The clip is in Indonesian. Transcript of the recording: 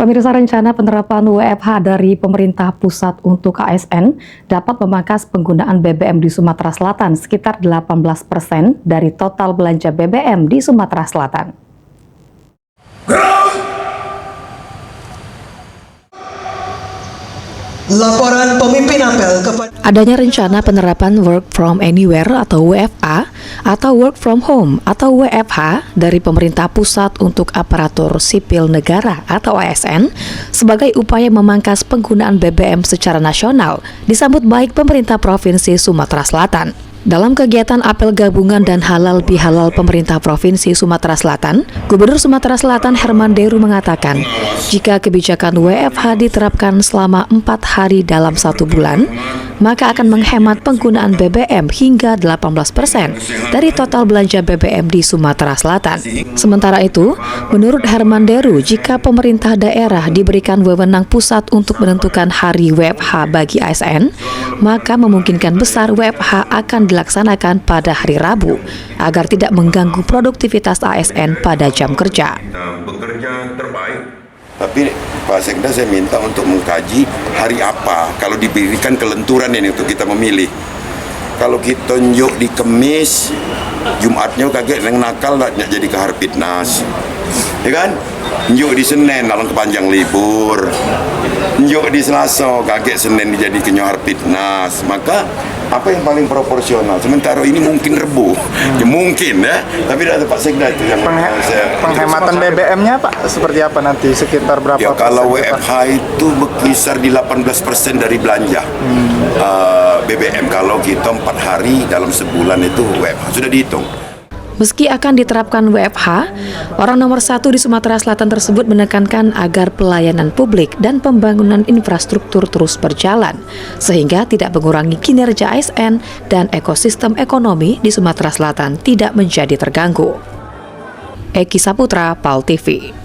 Pemirsa, rencana penerapan WFH dari pemerintah pusat untuk ASN dapat memangkas penggunaan BBM di Sumatera Selatan sekitar 18% dari total belanja BBM di Sumatera Selatan. Laporan pemimpin apel kepada Adanya rencana penerapan Work from Anywhere atau WFA atau Work from Home atau WFH dari pemerintah pusat untuk aparatur sipil negara atau ASN sebagai upaya memangkas penggunaan BBM secara nasional disambut baik pemerintah Provinsi Sumatera Selatan. Dalam kegiatan apel gabungan dan halal bihalal pemerintah Provinsi Sumatera Selatan, Gubernur Sumatera Selatan Herman Deru mengatakan, jika kebijakan WFH diterapkan selama 4 hari dalam 1 bulan, maka akan menghemat penggunaan BBM hingga 18% dari total belanja BBM di Sumatera Selatan. Sementara itu, menurut Herman Deru, jika pemerintah daerah diberikan wewenang pusat untuk menentukan hari WFH bagi ASN, maka memungkinkan besar WFH akan dilaksanakan pada hari Rabu agar tidak mengganggu produktivitas ASN pada jam kerja. Bekerja terbaik. Tapi Pak Sekda saya minta untuk mengkaji hari apa kalau diberikan kelenturan ini untuk kita memilih. Kalau kita tunjuk di Kemis, Jumatnya kaget yang nakal nak jadi ke Harpitnas, ya kan? Tunjuk di Senin dalam kepanjang libur, tunjuk di Selasa kaget Senin jadi ke Harpitnas. Maka apa yang paling proporsional? Sementara ini mungkin Rebu, ya mungkin ya. Tapi ada Pak Sekda itu yang penghematan BBM-nya Pak seperti apa nanti, sekitar berapa? Ya kalau WFH itu berkisar di 18% dari belanja BBM kalau kita 4 hari dalam sebulan itu WFH sudah dihitung. Meski akan diterapkan WFH, orang nomor 1 di Sumatera Selatan tersebut menekankan agar pelayanan publik dan pembangunan infrastruktur terus berjalan, sehingga tidak mengurangi kinerja ASN dan ekosistem ekonomi di Sumatera Selatan tidak menjadi terganggu. Eki Saputra, PAL TV.